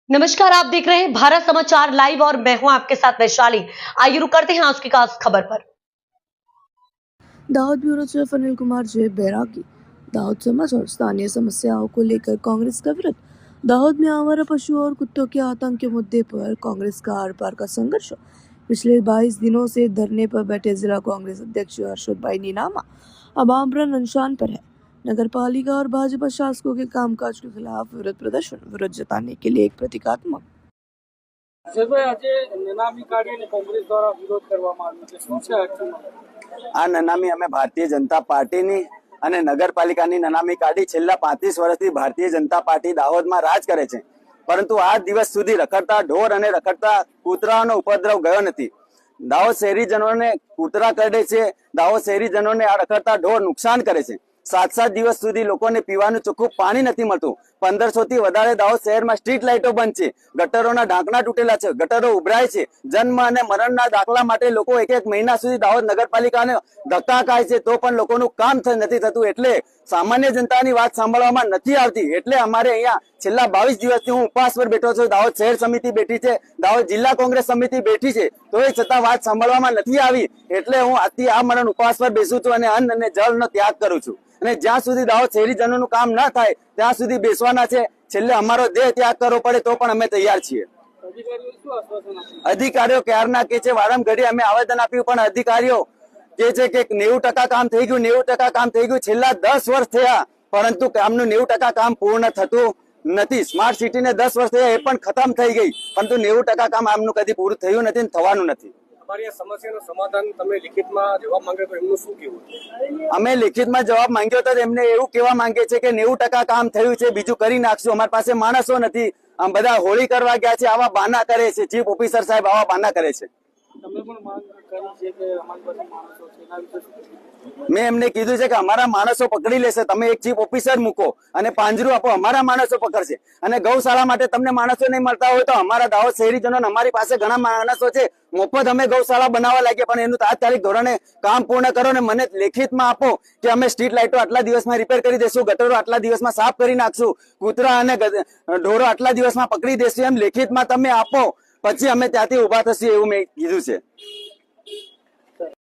नमस्कार, आप देख रहे हैं भारत समाचार लाइव और मैं हूं आपके साथ वैशाली। आइए रुक करते हैं आज की खास खबर पर। दाहोद ब्यूरो चीफ अनिल कुमार जे बैरागी। दाहोद समाचार। स्थानीय समस्याओं को लेकर कांग्रेस का विरोध। दाहोद में आवारा पशुओं और कुत्तों के आतंक के मुद्दे पर कांग्रेस का आर पार का संघर्ष। पिछले 22 दिनों से धरने पर बैठे जिला कांग्रेस अध्यक्ष हर्षद भाई नीनामा अब आमरण अनशन पर है। नगर पालिका और भाजपा शासकों के कामकाज के खिलाफ विरोध प्रदर्शन विरोध जताने के लिए एक प्रतीकात्मक આ નનામી અમે ભારતીય જનતા પાર્ટીની અને નગરપાલિકાની નનામી કાઢી છેલ્લા 35 વર્ષથી ભારતીય જનતા પાર્ટી દાહોદમાં રાજ કરે છે, પરંતુ આ દિવસ સુધી રખડતા ઢોર અને રખડતા કૂતરાઓનો ઉપદ્રવ ગયો નથી। દાહોદ શહેરીજનોને કૂતરા કરડે છે, દાહોદ શહેરીજનોને આ રખડતા ઢોર નુકસાન કરે છે। 7 દિવસ સુધી લોકોને પીવાનું ચોખ્ખું પાણી નથી મળતું। 1500 થી વધારે દાહોદ શહેરમાં સ્ટ્રીટ લાઇટો બંધ છે, ગટરોના ઢાંકણા તૂટેલા છે, ગટરો ઉભરાય છે। જન્મ અને મરણના દાખલા માટે લોકો એક મહિના સુધી દાહોદ નગરપાલિકાને ધક્કા ખાય છે, તો પણ લોકોનું કામ નથી થતું। એટલે સામાન્ય જનતાની વાત સાંભળવામાં નથી આવતી। એટલે અમારે અહીંયા છેલ્લા 22 દિવસથી હું ઉપવાસ પર બેઠો છું। દાહોદ શહેર સમિતિ બેઠી છે, દાહોદ જિલ્લા કોંગ્રેસ સમિતિ બેઠી છે, તોય છતાં વાત સાંભળવામાં નથી આવી। એટલે હું આજથી આ મરણ ઉપવાસ પર બેસું છું અને અન્ન અને જળનો ત્યાગ કરું છું। અને જ્યાં સુધી દાહોદ શહેરીજનોનું કામ ન થાય ત્યાં સુધી બેસવાના છે। છેલ્લે અમારો દેહ ત્યાગ કરવો પડે તો પણ અમે તૈયાર છીએ। અધિકારીઓ ક્યારના કે છે, વારંઘડી અમે આવેદન આપ્યું, પણ અધિકારીઓ કે છે કે 90% કામ થઈ ગયું, 90% કામ થઈ ગયું। છેલ્લા 10 વર્ષ થયા, પરંતુ કામનું 90% કામ પૂર્ણ થતું નથી। સ્માર્ટ સિટીને 10 વર્ષ થયા, એ પણ ખતમ થઈ ગઈ, પરંતુ 90% કામ આમનું કદી પૂરું થયું નથી અને થવાનું નથી। અમે લિખિતમાં જવાબ માંગ્યો તો એમને એવું કહેવા માંગે છે કે 90% કામ થયું છે, બીજું કરી નાખશું। અમારી પાસે માણસો નથી, આમ બધા હોળી કરવા ગયા છે, આવા બહાના કરે છે। ચીફ ઓફિસર સાહેબ આવા બહાના કરે છે। મેં એમને કીધું છે કે અમારા માણસો પકડી લેશે, તમે એક ચીફ ઓફિસર મૂકો અને પાંજરું આપો, અમારા માણસો પકડશે। અને ગૌશાળા માટે તમને માણસો નહીં મળતા હોય તો અમારા દાહોદ શહેરીજનો અમારી પાસે ઘણા માણસો છે, મફત અમે ગૌશાળા બનાવવા લાગ્યા, પણ એનું તાત્કાલિક ધોરણે કામ પૂર્ણ કરો ને મને લેખિતમાં આપો કે અમે સ્ટ્રીટ લાઇટો આટલા દિવસમાં રિપેર કરી દેશું, ગટરો આટલા દિવસમાં સાફ કરી નાખશું, કૂતરા અને ઢોરો આટલા દિવસમાં પકડી દેશું, એમ લેખિતમાં તમે આપો, પછી અમે ત્યાંથી ઉભા થશું, એવું મેં કીધું છે।